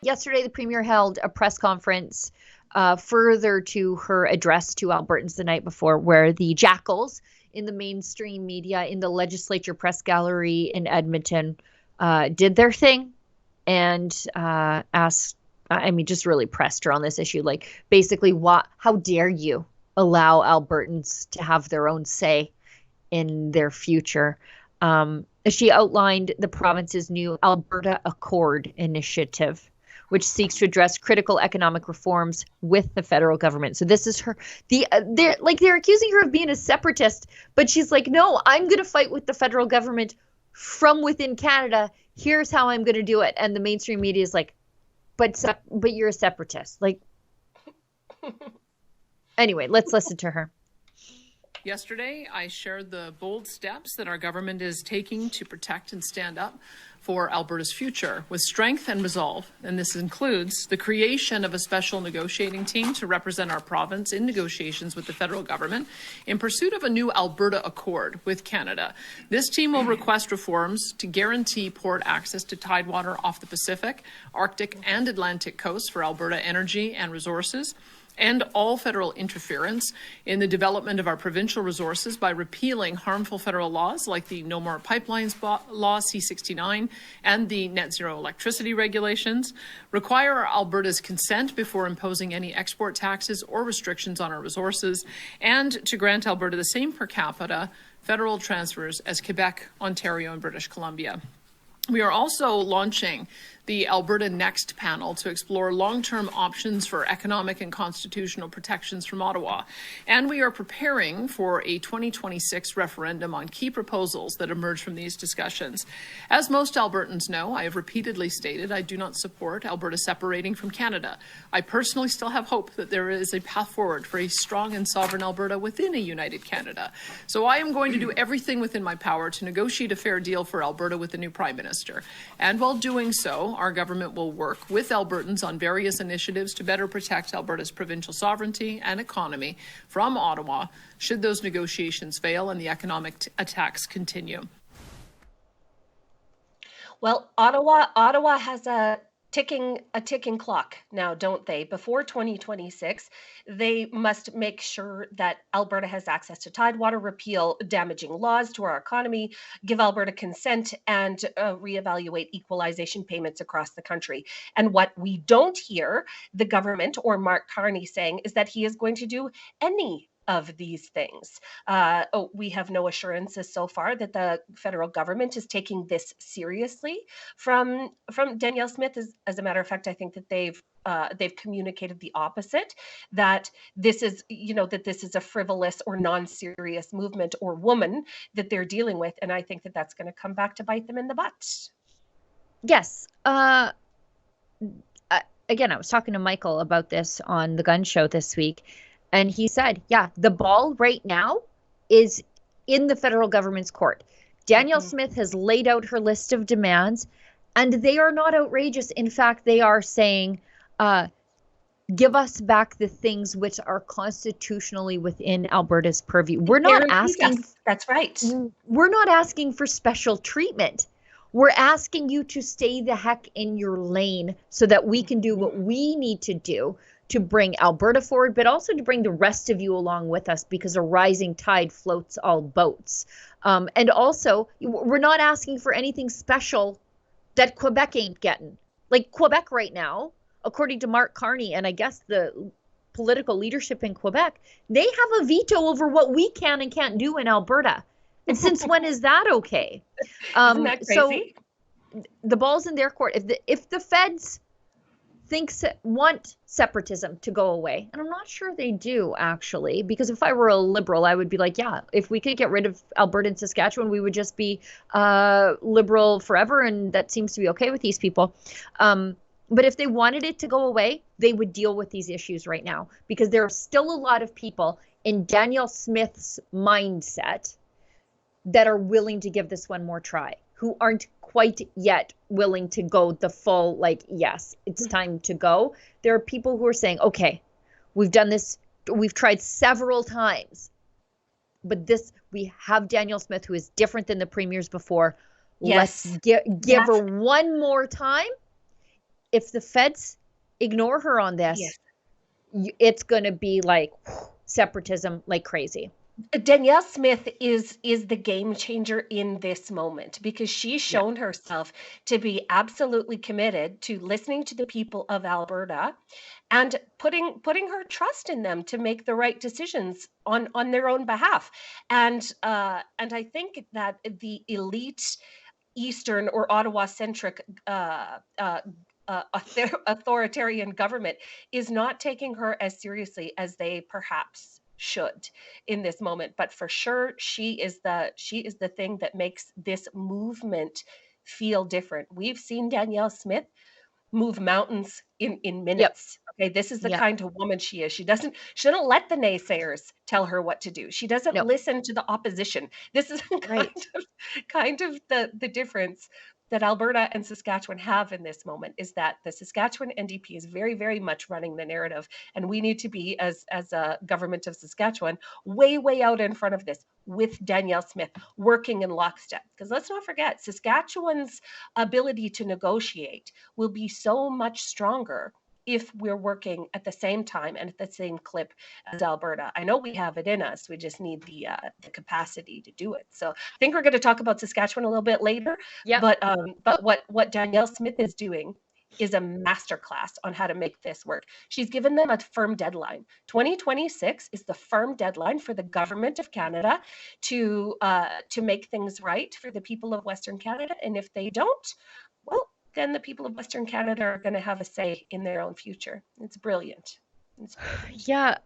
Yesterday, the Premier held a press conference further to her address to Albertans the night before, where the jackals in the mainstream media, in the legislature press gallery in Edmonton, did their thing and just really pressed her on this issue. Like, basically, how dare you allow Albertans to have their own say in their future? She outlined the province's new Alberta Accord initiative, which seeks to address critical economic reforms with the federal government. So this is they're accusing her of being a separatist, but she's like, no, I'm going to fight with the federal government from within Canada. Here's how I'm going to do it. And the mainstream media is like, but you're a separatist. Like, anyway, let's listen to her. Yesterday, I shared the bold steps that our government is taking to protect and stand up for Alberta's future with strength and resolve. And this includes the creation of a special negotiating team to represent our province in negotiations with the federal government in pursuit of a new Alberta Accord with Canada. This team will request reforms to guarantee port access to tidewater off the Pacific, Arctic, and Atlantic coasts for Alberta energy and resources, and all federal interference in the development of our provincial resources by repealing harmful federal laws like the No More Pipelines Law, C-69, and the Net Zero Electricity Regulations, require Alberta's consent before imposing any export taxes or restrictions on our resources, and to grant Alberta the same per capita federal transfers as Quebec, Ontario, and British Columbia. We are also launching the Alberta Next panel to explore long-term options for economic and constitutional protections from Ottawa. And we are preparing for a 2026 referendum on key proposals that emerge from these discussions. As most Albertans know, I have repeatedly stated I do not support Alberta separating from Canada. I personally still have hope that there is a path forward for a strong and sovereign Alberta within a united Canada. So I am going to do everything within my power to negotiate a fair deal for Alberta with the new Prime Minister. And while doing so, our government will work with Albertans on various initiatives to better protect Alberta's provincial sovereignty and economy from Ottawa should those negotiations fail and the economic attacks continue. Well, Ottawa has a ticking clock now, don't they? Before 2026, they must make sure that Alberta has access to tidewater, repeal damaging laws to our economy, give Alberta consent, and reevaluate equalization payments across the country. And what we don't hear the government or Mark Carney saying is that he is going to do any of these things. We have no assurances so far that the federal government is taking this seriously. From Danielle Smith, as a matter of fact, I think that they've communicated the opposite, that this is a frivolous or non-serious movement or woman that they're dealing with, and I think that that's going to come back to bite them in the butt. Yes. Again, I was talking to Michael about this on the Gunn show this week. And he said, yeah, the ball right now is in the federal government's court. Danielle Smith has laid out her list of demands, and they are not outrageous. In fact, they are saying, give us back the things which are constitutionally within Alberta's purview. We're not asking. That's right. We're not asking for special treatment. We're asking you to stay the heck in your lane so that we can do what we need to do to bring Alberta forward, but also to bring the rest of you along with us, because a rising tide floats all boats. And also, we're not asking for anything special that Quebec ain't getting. Like, Quebec right now, according to Mark Carney, and I guess the political leadership in Quebec, they have a veto over what we can and can't do in Alberta. And since when is that okay? Isn't that crazy? So the ball's in their court. If the feds want separatism to go away, and I'm not sure they do, actually, because if I were a liberal, I would be like, yeah, if we could get rid of Alberta and Saskatchewan, we would just be liberal forever, and that seems to be okay with these people. But if they wanted it to go away, they would deal with these issues right now, because there are still a lot of people in Danielle Smith's mindset that are willing to give this one more try, who aren't quite yet willing to go the full, like, yes, it's time to go. There are people who are saying, okay, we've done this, we've tried several times, but we have Danielle Smith, who is different than the premiers before. Yes. Let's give her one more time. if the feds ignore her on this, Yes. it's going to be like separatism like crazy. Danielle Smith is the game changer in this moment because she's Yeah. shown herself to be absolutely committed to listening to the people of Alberta and putting her trust in them to make the right decisions on their own behalf. And I think that the elite Eastern or Ottawa centric authoritarian government is not taking her as seriously as they perhaps should in this moment. But for sure, she is the thing that makes this movement feel different. We've seen Danielle Smith move mountains in minutes. Okay, this is the Yep. kind of woman she is. She doesn't let the naysayers tell her what to do. She doesn't No. listen to the opposition. This is Right. kind of the difference that Alberta and Saskatchewan have in this moment, is that the Saskatchewan NDP is very, very much running the narrative, and we need to be, as a government of Saskatchewan, way out in front of this with Danielle Smith working in lockstep. Because let's not forget, Saskatchewan's ability to negotiate will be so much stronger if we're working at the same time and at the same clip as Alberta. I know we have it in us. We just need the capacity to do it. So I think we're going to talk about Saskatchewan a little bit later. Yep. But what Danielle Smith is doing is a masterclass on how to make this work. She's given them a firm deadline. 2026 is the firm deadline for the government of Canada to make things right for the people of Western Canada. And if they don't, well, then the people of Western Canada are going to have a say in their own future. It's brilliant. Yeah.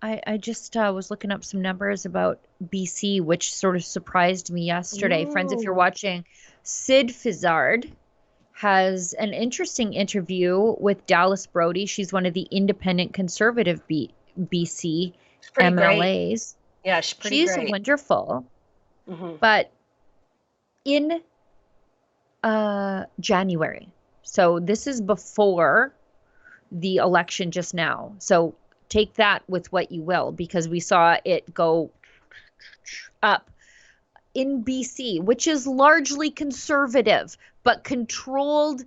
I just was looking up some numbers about BC, which sort of surprised me yesterday. Friends, if you're Ooh. watching, Sid Fizzard has an interesting interview with Dallas Brody. She's one of the independent conservative BC Pretty great. MLAs. Yeah, she's great. Wonderful. Mhm. But in January, so this is before the election just now. So take that with what you will, because we saw it go up in BC, which is largely conservative, but controlled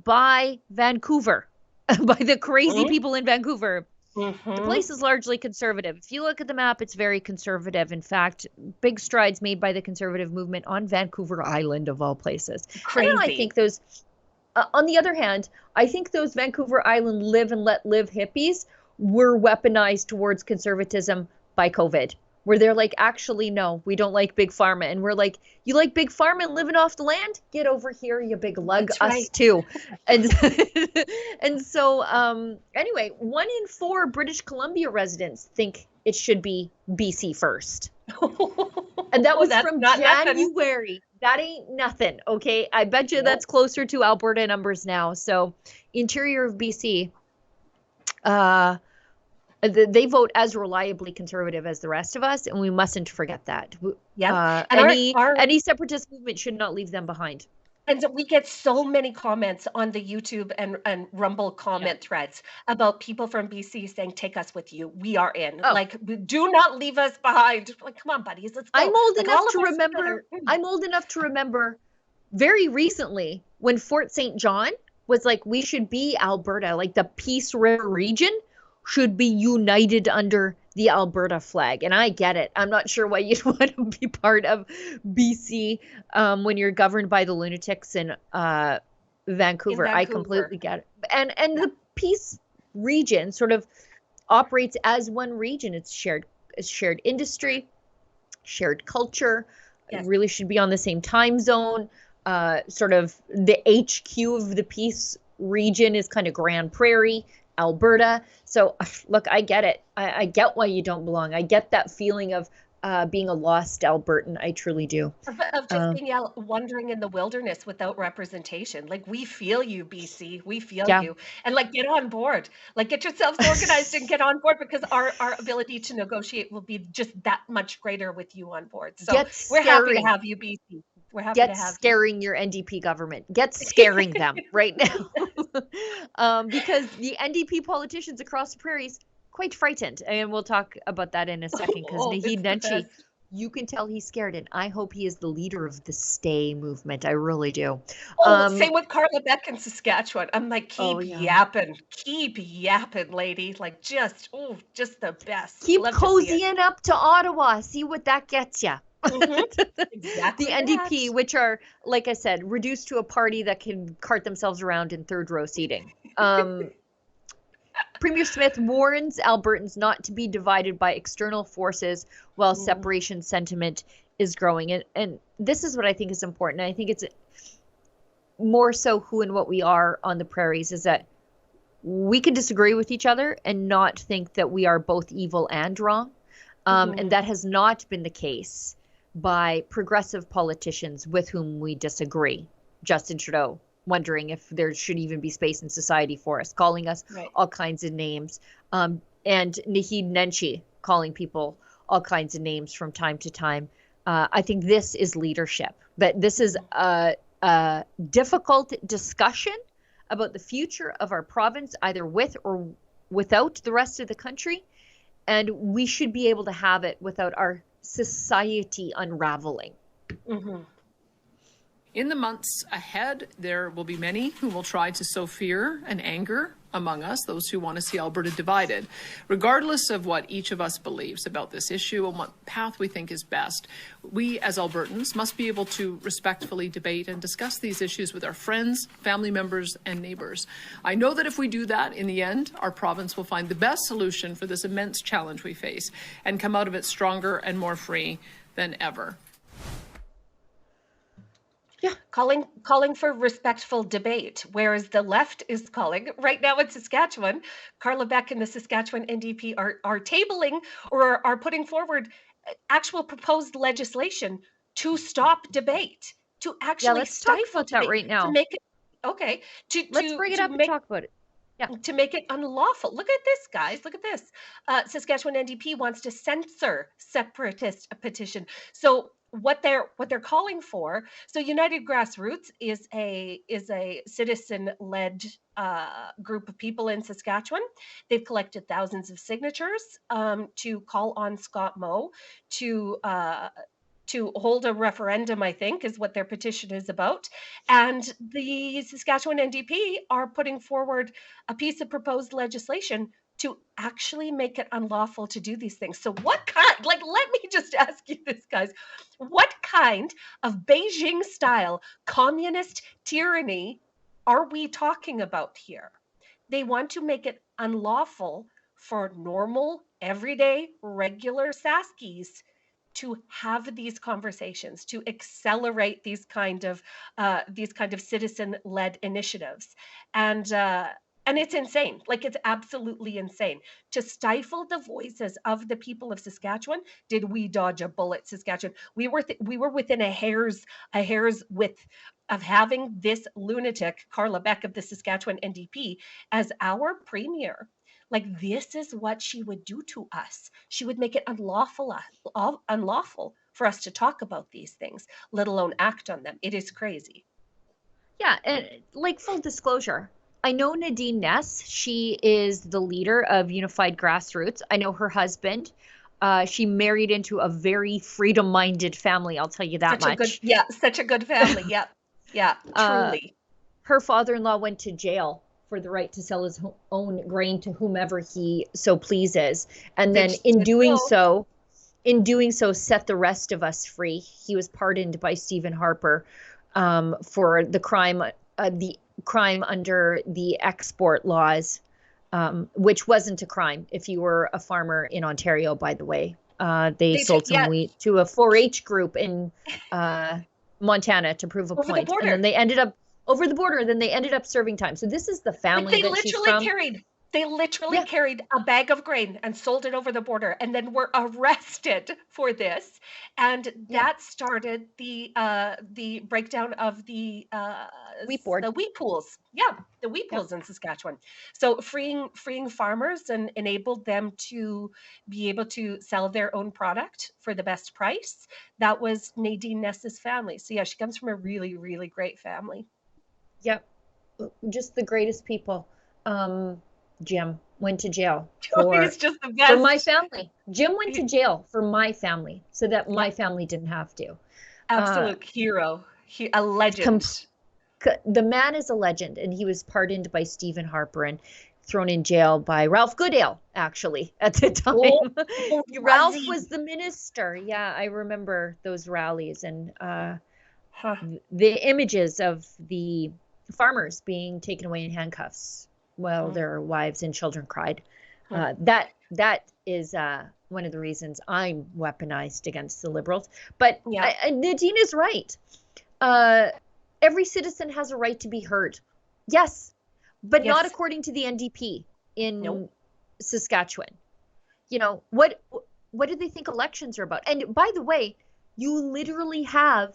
by Vancouver, by the crazy people in Vancouver. The place is largely conservative. If you look at the map, it's very conservative. In fact, big strides made by the conservative movement on Vancouver Island, of all places. Crazy. And I think those, on the other hand, I think those Vancouver Island live and let live hippies were weaponized towards conservatism by COVID, where they're like, actually, no, we don't like big pharma. And we're like, you like big pharma and living off the land? Get over here, you big lug. That's us right. too. And and so anyway, 1 in 4 British Columbia residents think it should be BC first. And that was from January. That ain't nothing. Okay. I bet you that's closer to Alberta numbers now. So interior of BC, they vote as reliably conservative as the rest of us, and we mustn't forget that. Yeah. Any separatist movement should not leave them behind. And we get so many comments on the YouTube and Rumble comment threads about people from BC saying, take us with you. We are in. Oh. Like, do not leave us behind. Like, come on, buddies. Let's go. I'm old Like, enough to remember very recently when Fort St. John was like, we should be Alberta. Like, the Peace River region should be united under the Alberta flag. And I get it. I'm not sure why you'd want to be part of BC when you're governed by the lunatics in Vancouver. I completely get it. And the Peace region sort of operates as one region. It's shared industry, shared culture. It really should be on the same time zone. Sort of the HQ of the Peace region is kind of Grand Prairie, Alberta. So look, I get it. I get why you don't belong. I get that feeling of being a lost Albertan. I truly do. Of just being wandering in the wilderness without representation. Like, we feel you, BC. We feel you. And like, get on board. Like, get yourselves organized and get on board, because our ability to negotiate will be just that much greiter with you on board. So we're happy to have you, BC. We're happy to have scaring your NDP government. Get scaring them right now. Because the NDP politicians across the prairies quite frightened. And we'll talk about that in a second, because Nenshi you can tell he's scared, and I hope he is the leader of the stay movement. I really do. Oh, same with Carla Beck in Saskatchewan. I'm like, Oh keep yeah. yapping, lady. Like, just the best. Keep Love to see it. cozying up to Ottawa. See what that gets you. Exactly The NDP, which are, like I said, reduced to a party that can cart themselves around in third row seating. Premier Smith warns Albertans not to be divided by external forces while separation sentiment is growing. And this is what I think is important. I think it's more so who and what we are on the prairies, is that we can disagree with each other and not think that we are both evil and wrong. And that has not been the case by progressive politicians with whom we disagree. Justin Trudeau wondering if there should even be space in society for us, calling us all kinds of names. And Nenshi calling people all kinds of names from time to time. I think this is leadership. But this is a difficult discussion about the future of our province, either with or without the rest of the country. And we should be able to have it without our society unraveling. In the months ahead, there will be many who will try to sow fear and anger among us, those who want to see Alberta divided. Regardless of what each of us believes about this issue and what path we think is best, we as Albertans must be able to respectfully debate and discuss these issues with our friends, family members, and neighbours. I know that if we do that, in the end, our province will find the best solution for this immense challenge we face and come out of it stronger and more free than ever. Yeah, calling for respectful debate, whereas the left is calling right now in Saskatchewan. Carla Beck and the Saskatchewan NDP are tabling or are putting forward actual proposed legislation to stop debate, to actually let's talk stifle about that debate, right now. to make it let's bring it up and talk about it. Yeah. To make it unlawful. Look at this, guys. Look at this. Saskatchewan NDP wants to censor separatist petition. So what they're calling for. So United Grassroots is a citizen-led group of people in Saskatchewan. They've collected thousands of signatures to call on Scott Moe to hold a referendum, I think, is what their petition is about. And the Saskatchewan NDP are putting forward a piece of proposed legislation to actually make it unlawful to do these things. So what kind, let me just ask you this, guys. What kind of Beijing-style communist tyranny are we talking about here? They want to make it unlawful for normal, everyday, regular Saskies to have these conversations, to accelerate these kind of citizen-led initiatives. And it's insane. Like, it's absolutely insane. To stifle the voices of the people of Saskatchewan, did we dodge a bullet, Saskatchewan? We were within a hair's width of having this lunatic, Carla Beck of the Saskatchewan NDP, as our premier. Like, this is what she would do to us. She would make it unlawful for us to talk about these things, let alone act on them. It is crazy. Yeah, and like, full disclosure, I know Nadine Ness. She is the leader of Unified Grassroots. I know her husband. She married into a very freedom-minded family, I'll tell you that much. Such a good family. Yeah, truly. Her father-in-law went to jail for the right to sell his own grain to whomever he so pleases. And then in doing so, set the rest of us free. He was pardoned by Stephen Harper for the crime under the export laws, which wasn't a crime if you were a farmer in Ontario, by the way. They sold some wheat to a 4-H group in Montana to prove a point. And then they ended up over the border, then they ended up serving time. So this is the family that she's from. They literally carried a bag of grain and sold it over the border, and then were arrested for this. And that started the breakdown of the wheat board, the wheat pools. Yeah, the wheat pools in Saskatchewan. So freeing farmers and enabled them to be able to sell their own product for the best price. That was Nadine Ness's family. So yeah, she comes from a really, really great family. Yep, just the greatest people. Jim, went to jail for He's just the best. my family. Jim went to jail for my family so that my family didn't have to. Absolute hero. A legend. The man is a legend, and he was pardoned by Stephen Harper and thrown in jail by Ralph Goodale, actually, at the time. Ralph was the minister. Yeah, I remember those rallies and the images of the farmers being taken away in handcuffs while their wives and children cried. That is one of the reasons I'm weaponized against the Liberals. But Nadine is right. Every citizen has a right to be heard. Yes, but not according to the NDP in Saskatchewan. You know, what do they think elections are about? And by the way, you literally have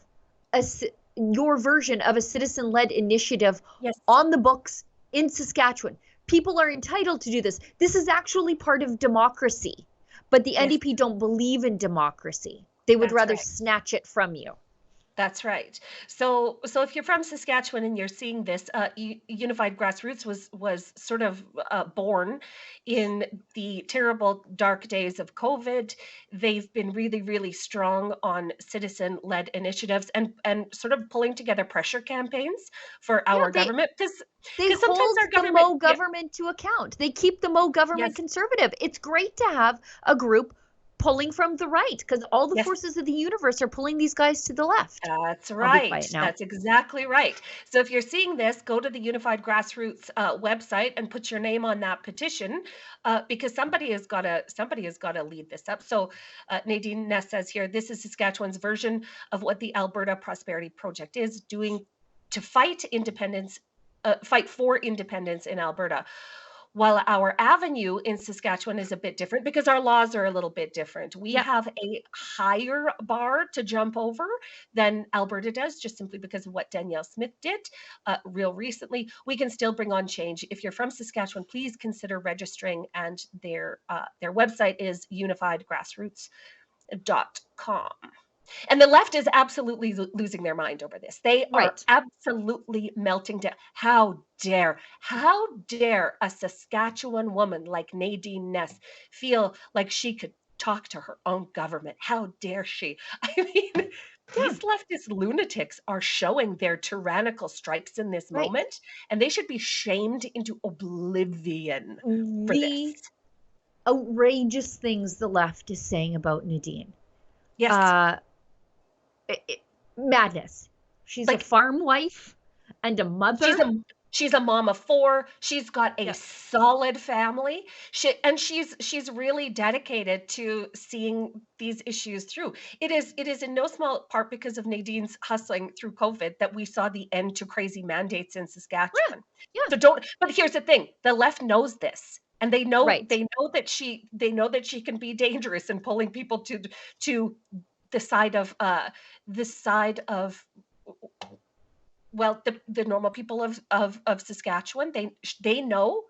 your version of a citizen-led initiative on the books in Saskatchewan. People are entitled to do this. This is actually part of democracy. But the NDP don't believe in democracy. They would rather snatch it from you. That's right. So if you're from Saskatchewan and you're seeing this, Unified Grassroots was sort of born in the terrible dark days of COVID. They've been really, really strong on citizen-led initiatives and sort of pulling together pressure campaigns for our government because sometimes hold our government, the Mo government to account. They keep the Mo government conservative. It's great to have a group pulling from the right because all the forces of the universe are pulling these guys to the left. That's right. That's exactly right. So if you're seeing this, go to the Unified Grassroots website and put your name on that petition because somebody has got to lead this up. So Nadine Ness says here, this is Saskatchewan's version of what the Alberta Prosperity Project is doing to fight for independence in Alberta. While our avenue in Saskatchewan is a bit different because our laws are a little bit different. We have a higher bar to jump over than Alberta does, just simply because of what Danielle Smith did real recently. We can still bring on change. If you're from Saskatchewan, please consider registering, and their website is unifiedgrassroots.com. And the left is absolutely losing their mind over this. They are absolutely melting down. How dare a Saskatchewan woman like Nadine Ness feel like she could talk to her own government? How dare she? I mean, these leftist lunatics are showing their tyrannical stripes in this moment, and they should be shamed into oblivion for this. Outrageous things the left is saying about Nadine. Yes. Madness. She's like a farm wife and a mother. She's a mom of 4. She's got a solid family. She's really dedicated to seeing these issues through. It is in no small part because of Nadine's hustling through COVID that we saw the end to crazy mandates in Saskatchewan. So but here's the thing. The left knows this. And they know that she can be dangerous in pulling people to the side of the normal people of Saskatchewan. They know,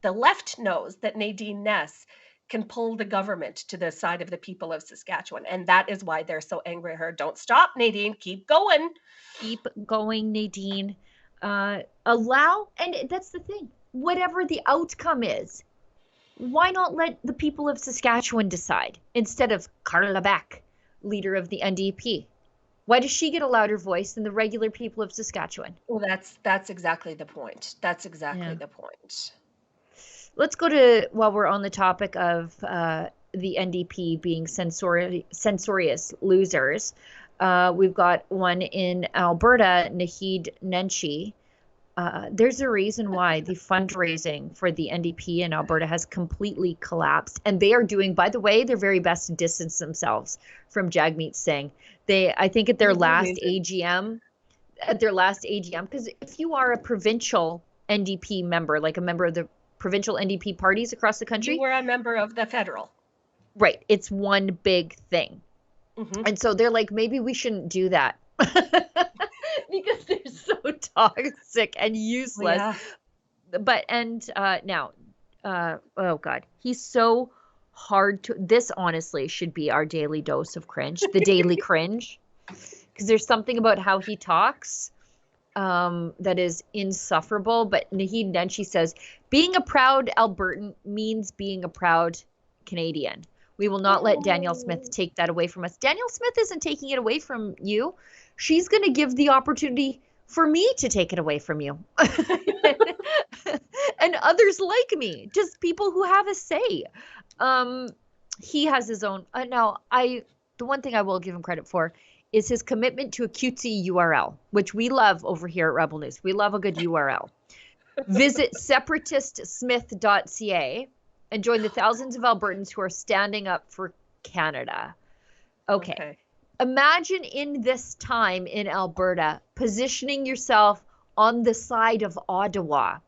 the left knows that Nadine Ness can pull the government to the side of the people of Saskatchewan, and that is why they're so angry at her. Don't stop, Nadine. Keep going, Nadine. Allow, and that's the thing. Whatever the outcome is, why not let the people of Saskatchewan decide instead of Carla Beck, leader of the NDP? Why does she get a louder voice than the regular people of Saskatchewan? Well, that's exactly the point. That's exactly the point. Let's go to, while we're on the topic of the NDP being censorious losers, we've got one in Alberta, Nenshi. There's a reason why the fundraising for the NDP in Alberta has completely collapsed. And they are doing, by the way, their very best to distance themselves from Jagmeet Singh. I think at their last AGM, because if you are a provincial NDP member, like a member of the provincial NDP parties across the country. You were a member of the federal. Right. It's one big thing. Mm-hmm. And so they're like, maybe we shouldn't do that. Because they're so toxic and useless. Yeah. But now, oh God, he's so hard to. This honestly should be our daily dose of cringe, the daily cringe, because there's something about how he talks that is insufferable. But Naheed Nenshi says, being a proud Albertan means being a proud Canadian. We will not let Danielle Smith take that away from us. Danielle Smith isn't taking it away from you. She's going to give the opportunity for me to take it away from you. And others like me, just people who have a say. He has his own. The one thing I will give him credit for is his commitment to a cutesy URL, which we love over here at Rebel News. We love a good URL. Visit separatistsmith.ca and join the thousands of Albertans who are standing up for Canada. Okay. Imagine in this time in Alberta, positioning yourself on the side of Ottawa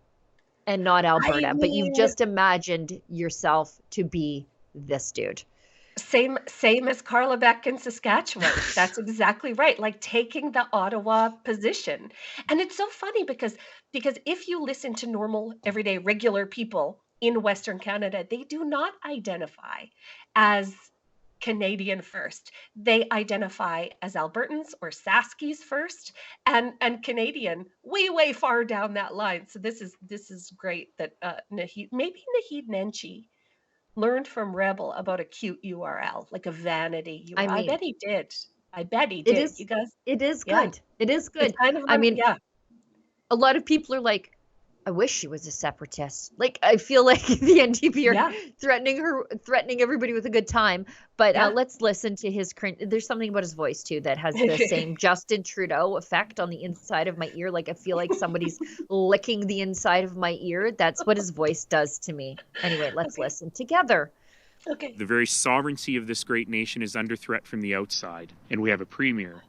and not Alberta, but you've just imagined yourself to be this dude. Same as Carla Beck in Saskatchewan. That's exactly right. Like taking the Ottawa position. And it's so funny because if you listen to normal, everyday, regular people in Western Canada, they do not identify as Canadian first. They identify as Albertans or Saskies first, and Canadian way far down that line. So this is great that Naheed Nenshi learned from Rebel about a cute URL, like a vanity URL. I bet he did. It is, you guys. It is good. It is good. It's kind of a lot of people are like, I wish she was a separatist. Like, I feel like the NDP are threatening everybody with a good time. But let's listen to his cringe. There's something about his voice too that has the same Justin Trudeau effect on the inside of my ear. Like, I feel like somebody's licking the inside of my ear. That's what his voice does to me. Anyway, let's listen together. Okay. The very sovereignty of this great nation is under threat from the outside, and we have a premier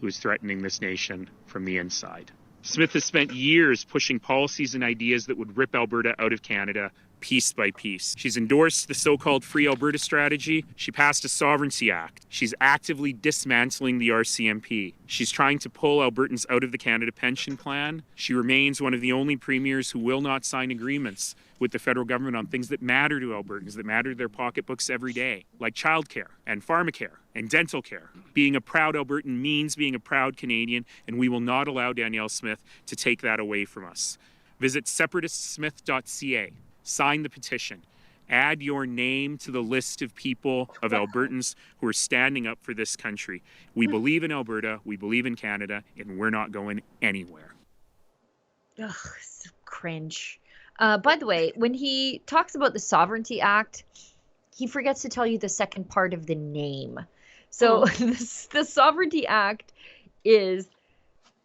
who is threatening this nation from the inside. Smith has spent years pushing policies and ideas that would rip Alberta out of Canada piece by piece. She's endorsed the so-called Free Alberta strategy. She passed a Sovereignty Act. She's actively dismantling the RCMP. She's trying to pull Albertans out of the Canada Pension Plan. She remains one of the only premiers who will not sign agreements with the federal government on things that matter to Albertans, that matter to their pocketbooks every day, like childcare and pharmacare and dental care. Being a proud Albertan means being a proud Canadian, and we will not allow Danielle Smith to take that away from us. Visit separatistsmith.ca. Sign the petition. Add your name to the list of people, of Albertans who are standing up for this country. We believe in Alberta, we believe in Canada, and we're not going anywhere. Ugh, so cringe. By the way, when he talks about the Sovereignty Act, he forgets to tell you the second part of the name. So the Sovereignty Act is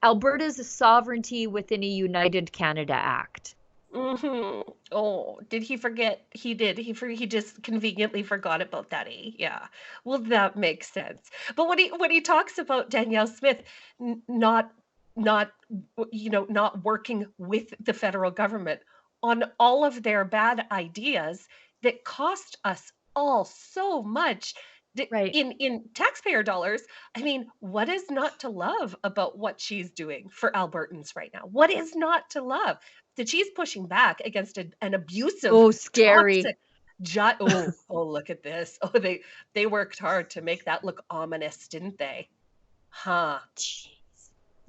Alberta's sovereignty within a United Canada Act. Mm-hmm. Oh, did he forget? He did. He just conveniently forgot about that. Yeah. Well, that makes sense. But when he talks about Danielle Smith not working with the federal government on all of their bad ideas that cost us all so much in taxpayer dollars. I mean, what is not to love about what she's doing for Albertans right now? What is not to love? That she's pushing back against an abusive, scary. Look at this. Oh, they worked hard to make that look ominous, didn't they? Huh. Jeez.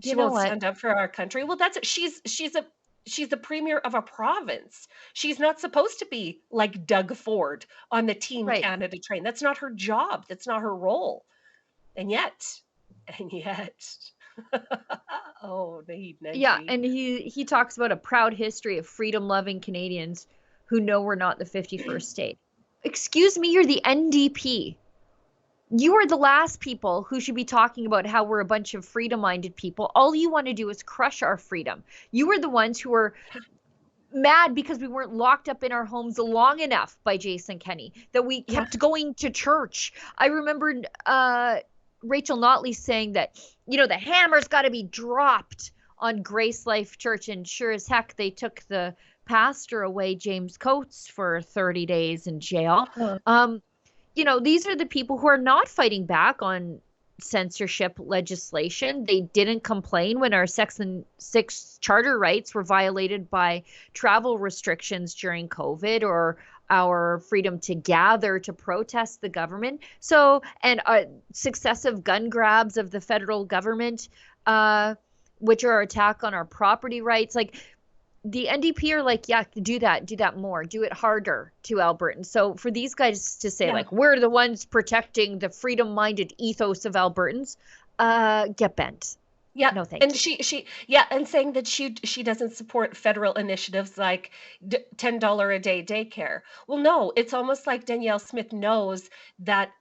She won't stand up for our country. Well, that's she's the premier of a province. She's not supposed to be like Doug Ford on the Team Canada train. That's not her job. That's not her role. And yet. Oh, Nenshi. Yeah, and he talks about a proud history of freedom-loving Canadians who know we're not the 51st state. Excuse me, you're the NDP. You are the last people who should be talking about how we're a bunch of freedom-minded people. All you want to do is crush our freedom. You are the ones who are mad because we weren't locked up in our homes long enough by Jason Kenney, that we kept going to church. I remembered Rachel Notley saying that, the hammer's got to be dropped on Grace Life Church. And sure as heck, they took the pastor away, James Coates, for 30 days in jail. These are the people who are not fighting back on censorship legislation. They didn't complain when our Section 6 charter rights were violated by travel restrictions during COVID, or our freedom to gather to protest the government. So, and successive gun grabs of the federal government. which are attack on our property rights. Like the NDP are like, yeah, do that more, do it harder to Albertans. So for these guys to say like, we're the ones protecting the freedom-minded ethos of Albertans, get bent. Yeah, no thank and you. she and saying that she doesn't support federal initiatives like $10 a day daycare. Well, no, it's almost like Danielle Smith knows that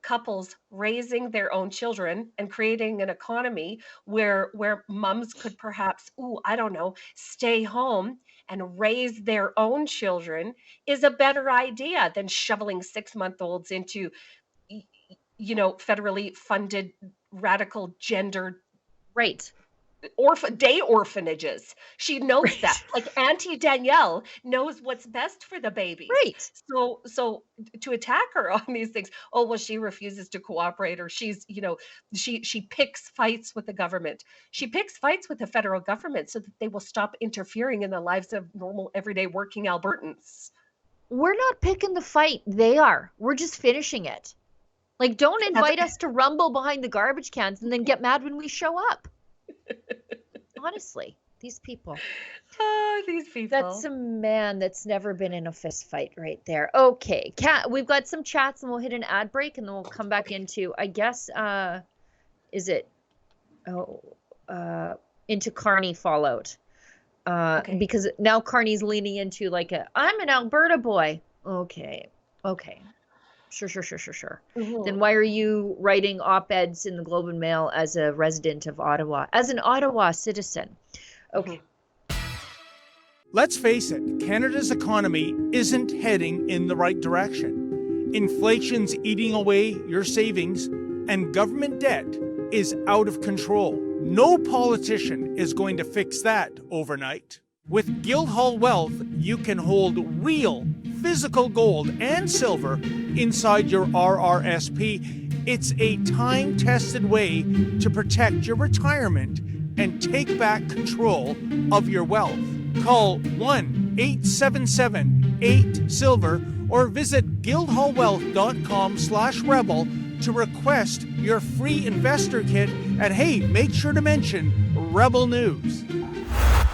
couples raising their own children and creating an economy where moms could perhaps, I don't know, stay home and raise their own children is a better idea than shoveling 6-month-olds into federally funded radical gender Right. day orphanages. She knows that. Like Auntie Danielle knows what's best for the babies. Right. So to attack her on these things, oh well, she refuses to cooperate, or she's she picks fights with the government. She picks fights with the federal government so that they will stop interfering in the lives of normal everyday working Albertans. We're not picking the fight. They are. We're just finishing it. Like, don't invite us to rumble behind the garbage cans and then get mad when we show up. Honestly, these people. Oh, these people. That's a man that's never been in a fist fight right there. Okay, we've got some chats and we'll hit an ad break and then we'll come back into, I guess, into Carney fallout. Because now Carney's leaning into like I'm an Alberta boy. Okay. Sure. Mm-hmm. Then why are you writing op-eds in the Globe and Mail as a resident of Ottawa, as an Ottawa citizen? Okay. Let's face it, Canada's economy isn't heading in the right direction. Inflation's eating away your savings, and government debt is out of control. No politician is going to fix that overnight. With Guildhall Wealth, you can hold real physical gold and silver inside your RRSP. It's a time-tested way to protect your retirement and take back control of your wealth. Call 1-877-8-SILVER or visit guildhallwealth.com/rebel to request your free investor kit. And hey, make sure to mention Rebel News.